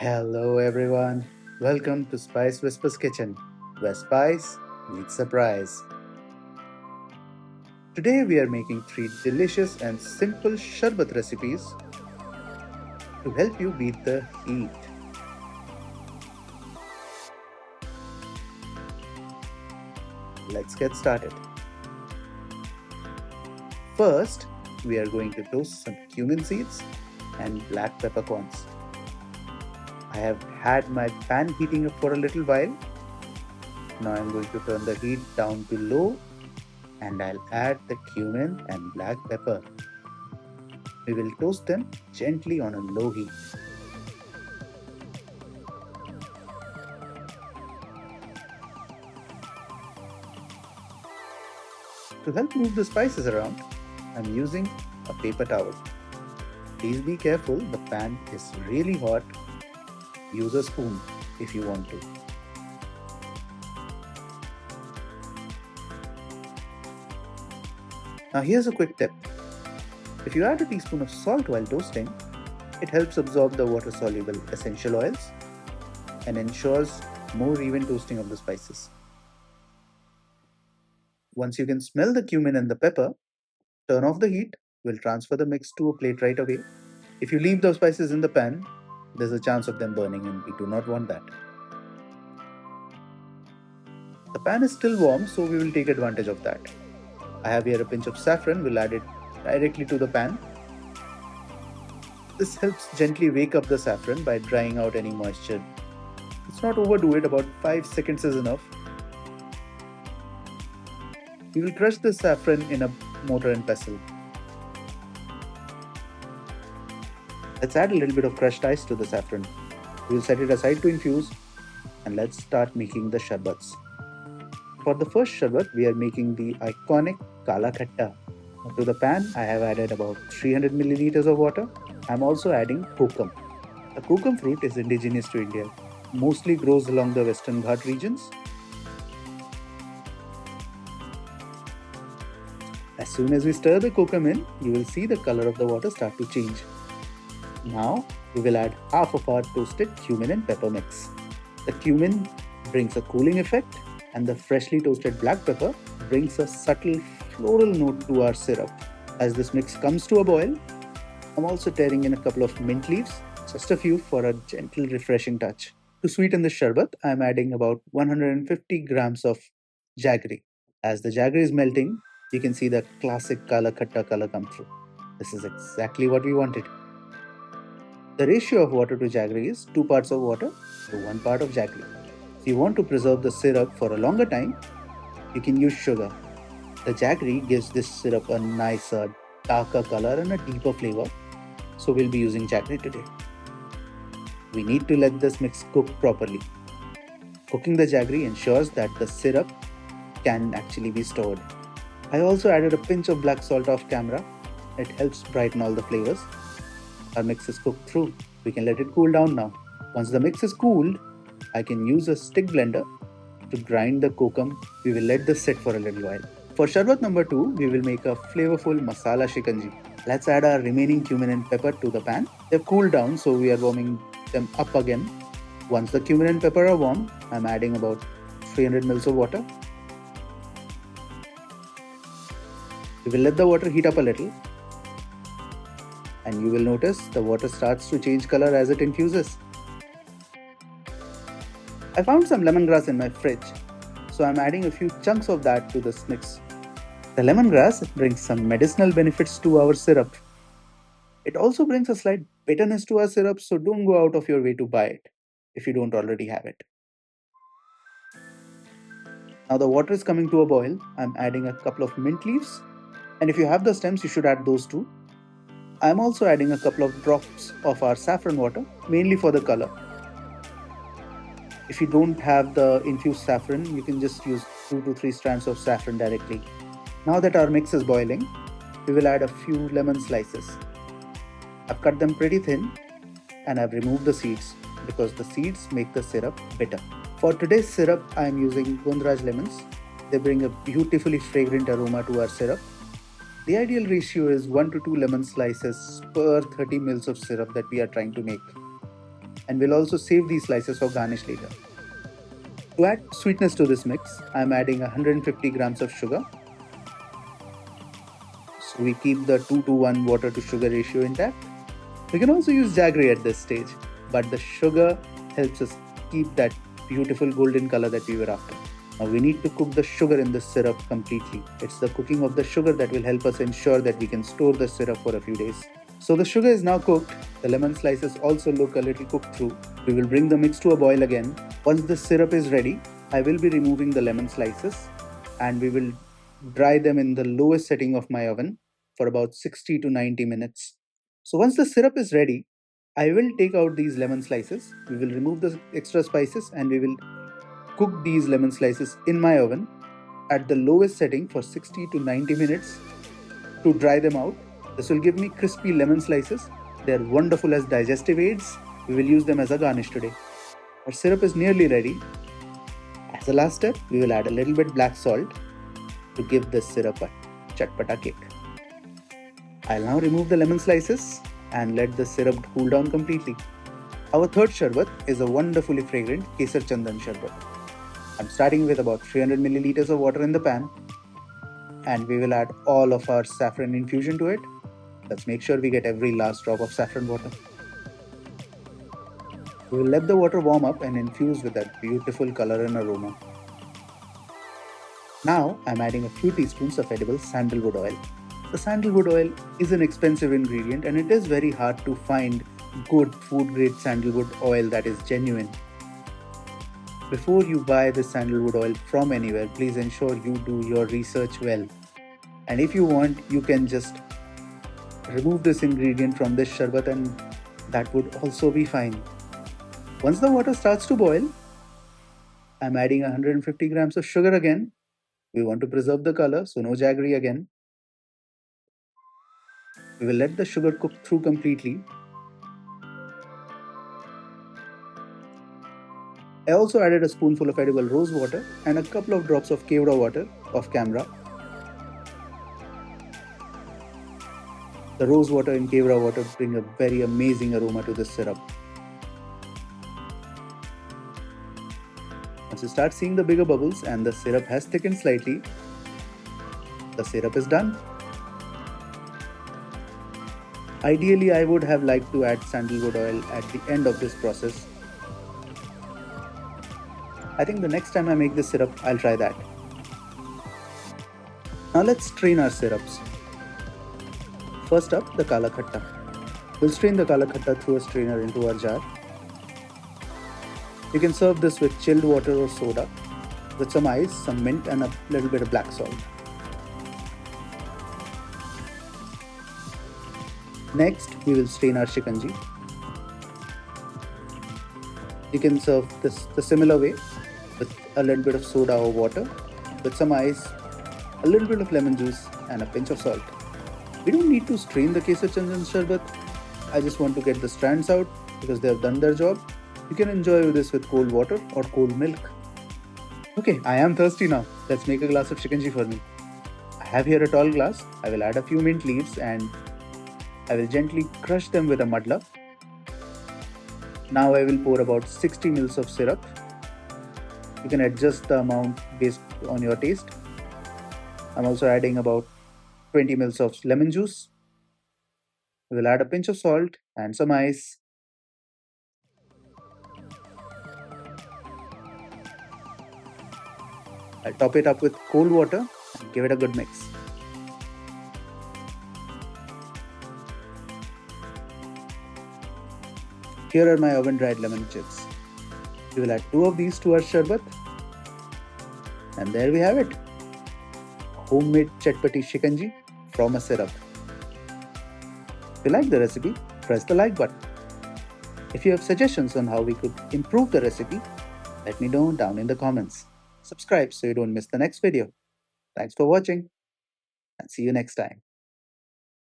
Hello everyone, welcome to Spice Whispers Kitchen, where spice meets surprise. Today we are making three delicious and simple Sharbat recipes to help you beat the heat. Let's get started. First, we are going to toast some cumin seeds and black peppercorns. I have had my pan heating up for a little while. Now I'm going to turn the heat down to low and I'll add the cumin and black pepper. We will toast them gently on a low heat. To help move the spices around, I'm using a paper towel. Please be careful, the pan is really hot. Use a spoon if you want to. Now here's a quick tip. If you add a teaspoon of salt while toasting, it helps absorb the water-soluble essential oils and ensures more even toasting of the spices. Once you can smell the cumin and the pepper, turn off the heat. We'll transfer the mix to a plate right away. If you leave the spices in the pan, there's a chance of them burning and we do not want that. The pan is still warm, so we will take advantage of that. I have here a pinch of saffron, we'll add it directly to the pan. This helps gently wake up the saffron by drying out any moisture. Let's not overdo it, about 5 seconds is enough. We will crush the saffron in a mortar and pestle. Let's add a little bit of crushed ice to the saffron. We will set it aside to infuse and let's start making the sharbats. For the first sharbat, we are making the iconic Kala Khatta. To the pan, I have added about 300 milliliters of water. I am also adding kokum. The kokum fruit is indigenous to India, mostly grows along the Western Ghat regions. As soon as we stir the kokum in, you will see the color of the water start to change. Now, we will add half of our toasted cumin and pepper mix. The cumin brings a cooling effect and the freshly toasted black pepper brings a subtle floral note to our syrup. As this mix comes to a boil, I'm also tearing in a couple of mint leaves, just a few for a gentle refreshing touch. To sweeten the sharbat, I'm adding about 150 grams of jaggery. As the jaggery is melting, you can see the classic kala khatta color come through. This is exactly what we wanted. The ratio of water to jaggery is 2 parts of water to 1 part of jaggery. If you want to preserve the syrup for a longer time, you can use sugar. The jaggery gives this syrup a nicer, darker color and a deeper flavor, so we'll be using jaggery today. We need to let this mix cook properly. Cooking the jaggery ensures that the syrup can actually be stored. I also added a pinch of black salt off camera. It helps brighten all the flavors. Our mix is cooked through. We can let it cool down now. Once the mix is cooled, I can use a stick blender to grind the kokum. We will let this sit for a little while. For sharbat number 2, we will make a flavorful masala shikanji. Let's add our remaining cumin and pepper to the pan. They've cooled down, so we are warming them up again. Once the cumin and pepper are warm, I'm adding about 300 ml of water. We will let the water heat up a little. And you will notice the water starts to change color as it infuses. I found some lemongrass in my fridge, so I'm adding a few chunks of that to this mix. The lemongrass brings some medicinal benefits to our syrup. It also brings a slight bitterness to our syrup, so don't go out of your way to buy it if you don't already have it. Now the water is coming to a boil. I'm adding a couple of mint leaves, and if you have the stems, you should add those too. I'm also adding a couple of drops of our saffron water, mainly for the color. If you don't have the infused saffron, you can just use 2 to 3 strands of saffron directly. Now that our mix is boiling, we will add a few lemon slices. I've cut them pretty thin and I've removed the seeds because the seeds make the syrup bitter. For today's syrup, I am using Gondraj lemons. They bring a beautifully fragrant aroma to our syrup. The ideal ratio is 1 to 2 lemon slices per 30 ml of syrup that we are trying to make. and we'll also save these slices for garnish later. To add sweetness to this mix, I'm adding 150 grams of sugar. So we keep the 2 to 1 water to sugar ratio intact. We can also use jaggery at this stage, but the sugar helps us keep that beautiful golden color that we were after. Now we need to cook the sugar in the syrup completely. It's the cooking of the sugar that will help us ensure that we can store the syrup for a few days. So the sugar is now cooked. The lemon slices also look a little cooked through. We will bring the mix to a boil again. Once the syrup is ready, I will be removing the lemon slices and we will dry them in the lowest setting of my oven for about 60 to 90 minutes. So once the syrup is ready, I will take out these lemon slices. We will remove the extra spices and we will cook these lemon slices in my oven at the lowest setting for 60 to 90 minutes to dry them out. This will give me crispy lemon slices. They are wonderful as digestive aids. We will use them as a garnish today. Our syrup is nearly ready. As a last step, we will add a little bit black salt to give this syrup a chatpata kick. I'll now remove the lemon slices and let the syrup cool down completely. Our third sharbat is a wonderfully fragrant Kesar Chandan Sharbat. I'm starting with about 300 milliliters of water in the pan and we will add all of our saffron infusion to it. Let's make sure we get every last drop of saffron water. We will let the water warm up and infuse with that beautiful color and aroma. Now I'm adding a few teaspoons of edible sandalwood oil. The sandalwood oil is an expensive ingredient and it is very hard to find good food grade sandalwood oil that is genuine. Before you buy the sandalwood oil from anywhere, please ensure you do your research well. And if you want, you can just remove this ingredient from this sharbat and that would also be fine. Once the water starts to boil, I'm adding 150 grams of sugar again. We want to preserve the color, so no jaggery again. We will let the sugar cook through completely. I also added a spoonful of edible rose water and a couple of drops of kevra water off camera. The rose water and kevra water bring a very amazing aroma to this syrup. Once you start seeing the bigger bubbles and the syrup has thickened slightly, the syrup is done. Ideally, I would have liked to add sandalwood oil at the end of this process. I think the next time I make this syrup, I'll try that. Now let's strain our syrups. First up, the kala khatta. We'll strain the kala khatta through a strainer into our jar. You can serve this with chilled water or soda, with some ice, some mint and a little bit of black salt. Next, we will strain our shikanji. You can serve this the similar way with a little bit of soda or water, with some ice, a little bit of lemon juice and a pinch of salt. We don't need to strain the Kesar Chandan Sharbat. I just want to get the strands out because they have done their job. You can enjoy this with cold water or cold milk. Okay, I am thirsty now. Let's make a glass of shikanji for me. I have here a tall glass. I will add a few mint leaves and I will gently crush them with a mudla. Now I will pour about 60 ml of syrup. You can adjust the amount based on your taste. I'm also adding about 20 ml of lemon juice. We will add a pinch of salt and some ice. I'll top it up with cold water and give it a good mix. Here are my oven dried lemon chips. We will add 2 of these to our sharbat. And there we have it. Homemade Chatpati Shikanji from a syrup. If you like the recipe, press the like button. If you have suggestions on how we could improve the recipe, let me know down in the comments. Subscribe so you don't miss the next video. Thanks for watching and see you next time.